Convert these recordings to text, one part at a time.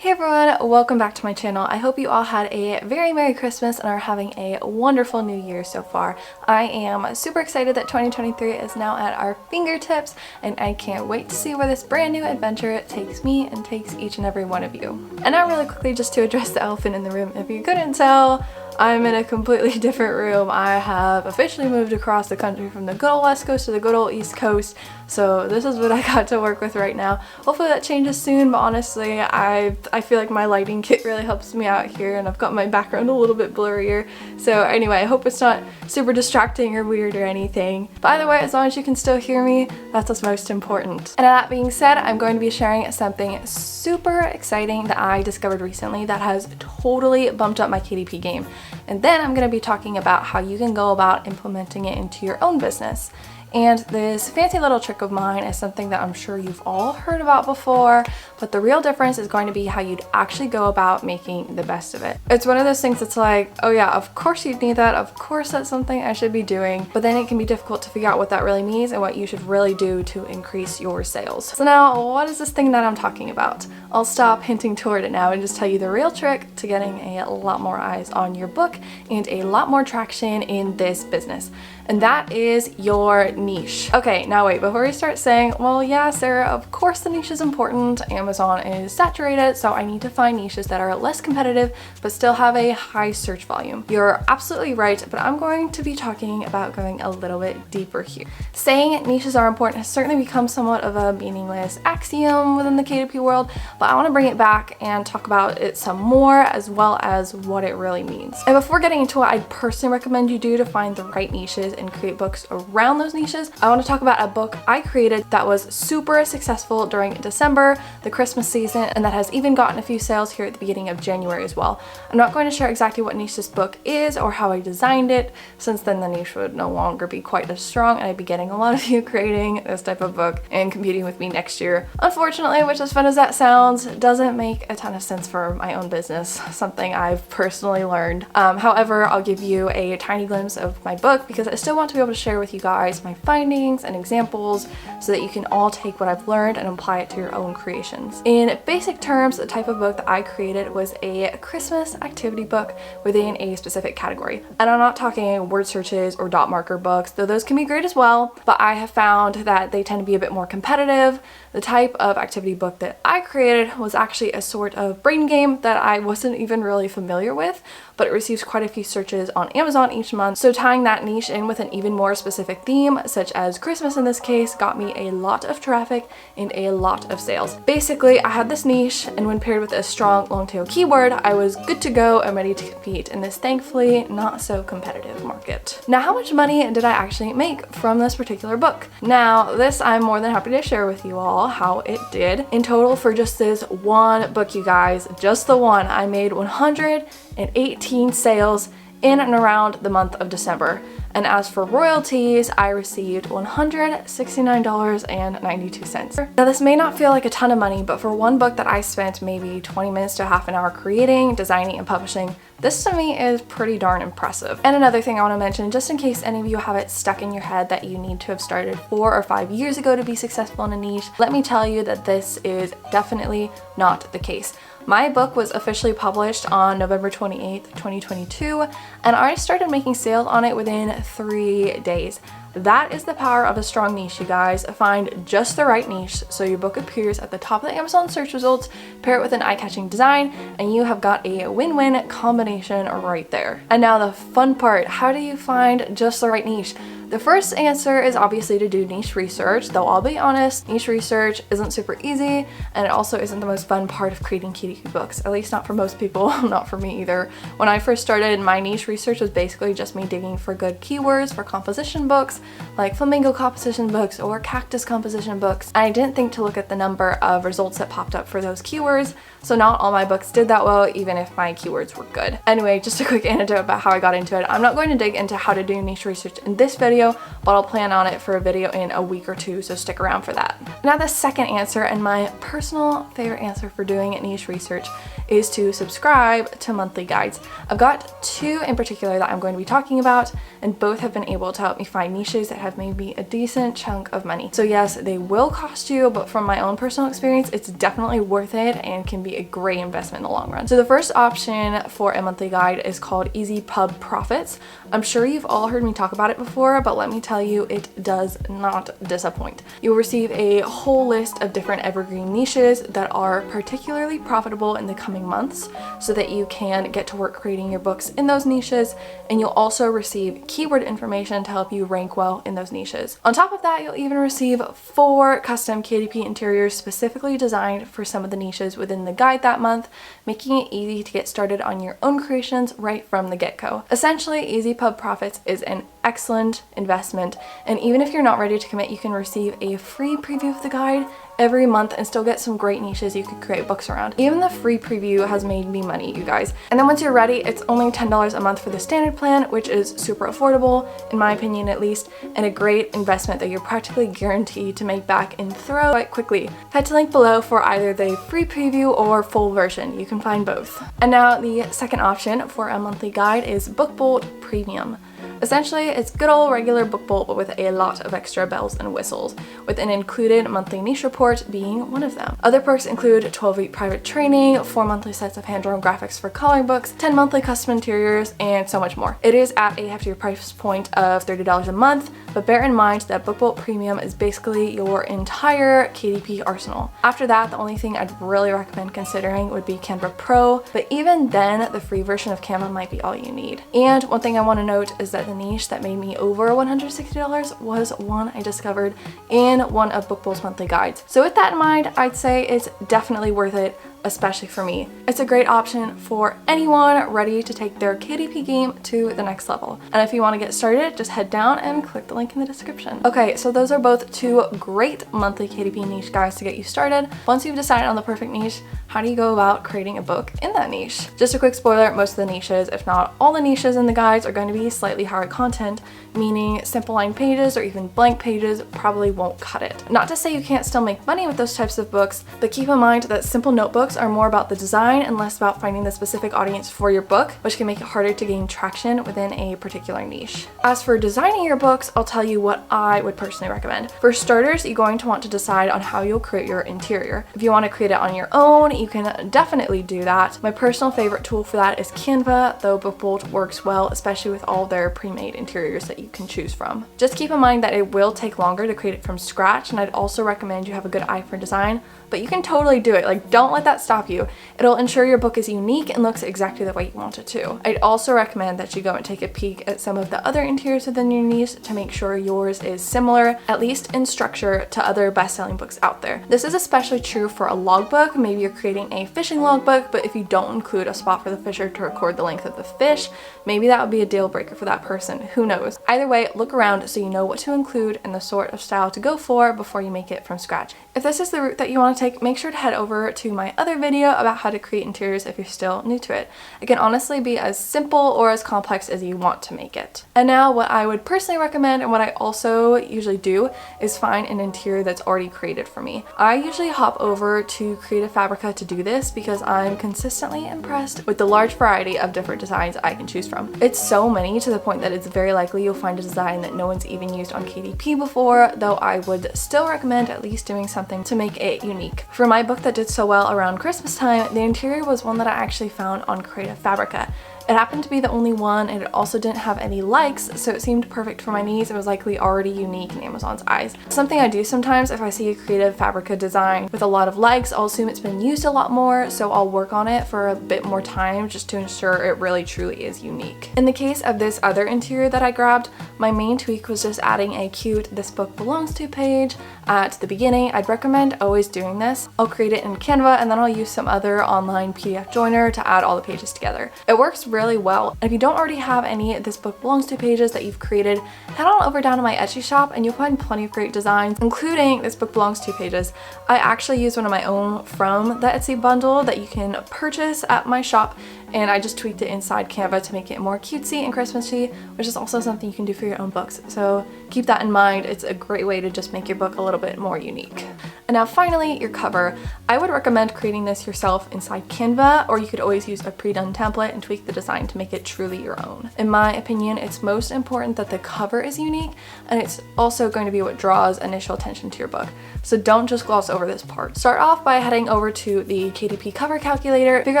Hey everyone, welcome back to my channel. I hope you all had a very Merry Christmas and are having a wonderful new year so far. I am super excited that 2023 is now at our fingertips and I can't wait to see where this brand new adventure takes me and takes each and every one of you. And now really quickly, just to address the elephant in the room, if you couldn't tell, I'm in a completely different room. I have officially moved across the country from the good old West Coast to the good old East Coast. So this is what I got to work with right now. Hopefully that changes soon, but honestly, I feel like my lighting kit really helps me out here and I've got my background a little bit blurrier. So anyway, I hope it's not super distracting or weird or anything. But either way, as long as you can still hear me, that's what's most important. And that being said, I'm going to be sharing something super exciting that I discovered recently that has totally bumped up my KDP game. And then I'm going to be talking about how you can go about implementing it into your own business. And this fancy little trick of mine is something that I'm sure you've all heard about before, but the real difference is going to be how you'd actually go about making the best of it. It's one of those things that's like, oh yeah, of course you'd need that, of course that's something I should be doing, but then it can be difficult to figure out what that really means and what you should really do to increase your sales. So now, what is this thing that I'm talking about? I'll stop hinting toward it now and just tell you the real trick to getting a lot more eyes on your book and a lot more traction in this business. And that is your niche. Okay, now wait, before we start saying, well, yeah, Sarah, of course the niche is important. Amazon is saturated, so I need to find niches that are less competitive, but still have a high search volume. You're absolutely right, but I'm going to be talking about going a little bit deeper here. Saying niches are important has certainly become somewhat of a meaningless axiom within the KDP world, but I want to bring it back and talk about it some more, as well as what it really means. And before getting into what I'd personally recommend you do to find the right niches and create books around those niches, I want to talk about a book I created that was super successful during December, the Christmas season, and that has even gotten a few sales here at the beginning of January as well. I'm not going to share exactly what niche this book is or how I designed it, since then the niche would no longer be quite as strong and I'd be getting a lot of you creating this type of book and competing with me next year. Unfortunately, which as fun as that sounds, doesn't make a ton of sense for my own business, something I've personally learned. However, I'll give you a tiny glimpse of my book because I still want to be able to share with you guys my findings and examples so that you can all take what I've learned and apply it to your own creations. In basic terms, the type of book that I created was a Christmas activity book within a specific category. And I'm not talking word searches or dot marker books, though those can be great as well, but I have found that they tend to be a bit more competitive. The type of activity book that I created was actually a sort of brain game that I wasn't even really familiar with, but it receives quite a few searches on Amazon each month. So tying that niche in with an even more specific theme, such as Christmas in this case, got me a lot of traffic and a lot of sales. Basically, I had this niche, and when paired with a strong long tail keyword, I was good to go and ready to compete in this thankfully not so competitive market. Now, how much money did I actually make from this particular book? Now, this I'm more than happy to share with you all how it did. In total, for just this one book, you guys, just the one, I made 118 sales in and around the month of December. And as for royalties, I received $169.92. Now this may not feel like a ton of money, but for one book that I spent maybe 20 minutes to half an hour creating, designing, and publishing, this to me is pretty darn impressive. And another thing I want to mention, just in case any of you have it stuck in your head that you need to have started 4 or 5 years ago to be successful in a niche, let me tell you that this is definitely not the case. My book was officially published on November 28th, 2022, and I started making sales on it within 3 days. That is the power of a strong niche, you guys. Find just the right niche so your book appears at the top of the Amazon search results, pair it with an eye-catching design, and you have got a win-win combination right there. And now the fun part, how do you find just the right niche? The first answer is obviously to do niche research, though I'll be honest, niche research isn't super easy, and it also isn't the most fun part of creating KDP books, at least not for most people, not for me either. When I first started, my niche research was basically just me digging for good keywords for composition books, like flamingo composition books or cactus composition books, and I didn't think to look at the number of results that popped up for those keywords, so not all my books did that well, even if my keywords were good. Anyway, just a quick anecdote about how I got into it. I'm not going to dig into how to do niche research in this video, but but I'll plan on it for a video in a week or two, so stick around for that. Now the second answer, and my personal favorite answer for doing niche research, is to subscribe to monthly guides. I've got two in particular that I'm going to be talking about, and both have been able to help me find niches that have made me a decent chunk of money. So yes, they will cost you, but from my own personal experience, it's definitely worth it and can be a great investment in the long run. So the first option for a monthly guide is called Easy Pub Profits. I'm sure you've all heard me talk about it before, but let me tell you, it does not disappoint. You'll receive a whole list of different evergreen niches that are particularly profitable in the coming months so that you can get to work creating your books in those niches, and you'll also receive keyword information to help you rank well in those niches. On top of that, you'll even receive 4 custom KDP interiors specifically designed for some of the niches within the guide that month, making it easy to get started on your own creations right from the get-go. Essentially, Easy Pub Profits is an excellent investment, and even if you're not ready to commit, you can receive a free preview of the guide every month and still get some great niches you could create books around. Even the free preview has made me money, you guys. And then once you're ready, it's only $10 a month for the standard plan, which is super affordable, in my opinion at least, and a great investment that you're practically guaranteed to make back in throw quite quickly. Head to link below for either the free preview or full version. You can find both. And now the second option for a monthly guide is Book Bolt Premium. Essentially, it's good old regular Book Bolt, but with a lot of extra bells and whistles, with an included monthly niche report being one of them. Other perks include 12-week private training, 4 monthly sets of hand-drawn graphics for coloring books, 10 monthly custom interiors, and so much more. It is at a heftier price point of $30 a month, but bear in mind that Book Bolt Premium is basically your entire KDP arsenal. After that, the only thing I'd really recommend considering would be Canva Pro, but even then, the free version of Canva might be all you need. And one thing I want to note is that the niche that made me over $160 was one I discovered in one of Book Bolt's monthly guides. So with that in mind, I'd say it's definitely worth it, especially for me. It's a great option for anyone ready to take their KDP game to the next level. And if you want to get started, just head down and click the link in the description. Okay, so those are both 2 great monthly KDP niche guides to get you started. Once you've decided on the perfect niche, how do you go about creating a book in that niche? Just a quick spoiler, most of the niches, if not all the niches in the guides, are going to be slightly higher content, meaning simple line pages or even blank pages probably won't cut it. Not to say you can't still make money with those types of books, but keep in mind that simple notebooks are more about the design and less about finding the specific audience for your book, which can make it harder to gain traction within a particular niche. As for designing your books, I'll tell you what I would personally recommend. For starters, you're going to want to decide on how you'll create your interior. If you want to create it on your own, you can definitely do that. My personal favorite tool for that is Canva, though Book Bolt works well, especially with all their pre-made interiors that you can choose from. Just keep in mind that it will take longer to create it from scratch, and I'd also recommend you have a good eye for design, but you can totally do it. Like, don't let that stop you. It'll ensure your book is unique and looks exactly the way you want it to. I'd also recommend that you go and take a peek at some of the other interiors within your niche to make sure yours is similar, at least in structure, to other best-selling books out there. This is especially true for a logbook. Maybe you're creating a fishing logbook, but if you don't include a spot for the fisher to record the length of the fish, maybe that would be a deal breaker for that person. Who knows? Either way, look around so you know what to include and the sort of style to go for before you make it from scratch. If this is the route that you want to take, make sure to head over to my other video about how to create interiors if you're still new to it. It can honestly be as simple or as complex as you want to make it. And now what I would personally recommend, and what I also usually do, is find an interior that's already created for me. I usually hop over to Creative Fabrica to do this because I'm consistently impressed with the large variety of different designs I can choose from. It's so many to the point that it's very likely you'll find a design that no one's even used on KDP before, though I would still recommend at least doing something to make it unique. For my book that did so well around Christmas time, the interior was one that I actually found on Creative Fabrica. It happened to be the only one, and it also didn't have any likes, so it seemed perfect for my needs. It was likely already unique in Amazon's eyes. Something I do sometimes, if I see a Creative Fabrica design with a lot of likes, I'll assume it's been used a lot more, so I'll work on it for a bit more time just to ensure it really truly is unique. In the case of this other interior that I grabbed, my main tweak was just adding a cute "This Book Belongs To" page at the beginning. I'd recommend always doing this. I'll create it in Canva, and then I'll use some other online PDF joiner to add all the pages together. It works really well. And if you don't already have any "This Book Belongs To" pages that you've created, head on over down to my Etsy shop and you'll find plenty of great designs, including "This Book Belongs To" pages. I actually use one of my own from the Etsy bundle that you can purchase at my shop, and I just tweaked it inside Canva to make it more cutesy and Christmassy, which is also something you can do for your own books. So keep that in mind. It's a great way to just make your book a little bit more unique. And now finally, your cover. I would recommend creating this yourself inside Canva, or you could always use a pre-done template and tweak the design to make it truly your own. In my opinion, it's most important that the cover is unique, and it's also going to be what draws initial attention to your book. So don't just gloss over this part. Start off by heading over to the KDP cover calculator, figure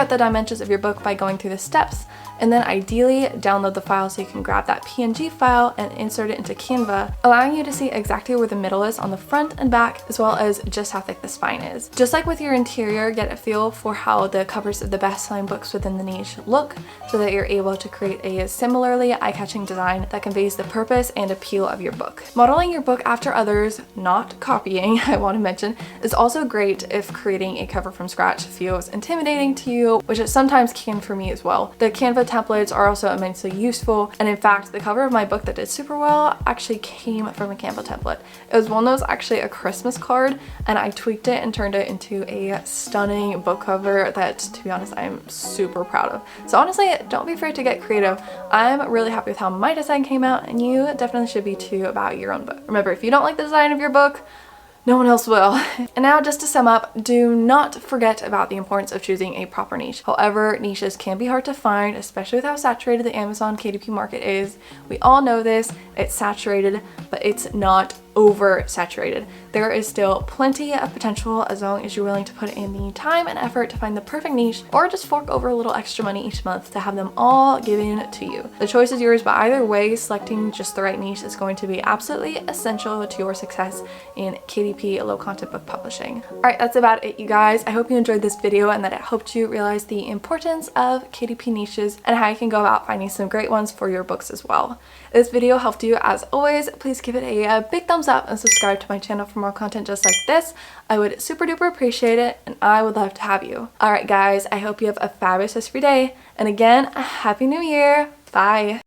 out the dimensions of your book by going through the steps, and then ideally download the file so you can grab that PNG file and insert it into Canva, allowing you to see exactly where the middle is on the front and back, as well as just how thick the spine is. Just like with your interior, get a feel for how the covers of the best-selling books within the niche look so that you're able to create a similarly eye-catching design that conveys the purpose and appeal of your book. Modeling your book after others, not copying, I want to mention, is also great if creating a cover from scratch feels intimidating to you, which it sometimes can for me as well. The Canva templates are also immensely useful, and in fact, the cover of my book that did super well actually came from a Canva template. It was one that was actually a Christmas card, and I tweaked it and turned it into a stunning book cover that, to be honest, I'm super proud of. So honestly, don't be afraid to get creative. I'm really happy with how my design came out, and you definitely should be too about your own book. Remember, if you don't like the design of your book, no one else will. And now, just to sum up, do not forget about the importance of choosing a proper niche. However, niches can be hard to find, especially with how saturated the Amazon KDP market is. We all know this, it's saturated, but it's not oversaturated. There is still plenty of potential as long as you're willing to put in the time and effort to find the perfect niche, or just fork over a little extra money each month to have them all given to you. The choice is yours, but either way, selecting just the right niche is going to be absolutely essential to your success in KDP low content book publishing. All right, that's about it, you guys. I hope you enjoyed this video and that it helped you realize the importance of KDP niches and how you can go about finding some great ones for your books as well. If this video helped you, as always, please give it a big thumbs up and subscribe to my channel for more content just like this. I would super duper appreciate it, and I would love to have you. All right, guys, I hope you have a fabulous rest of your day, and again, a happy new year. Bye.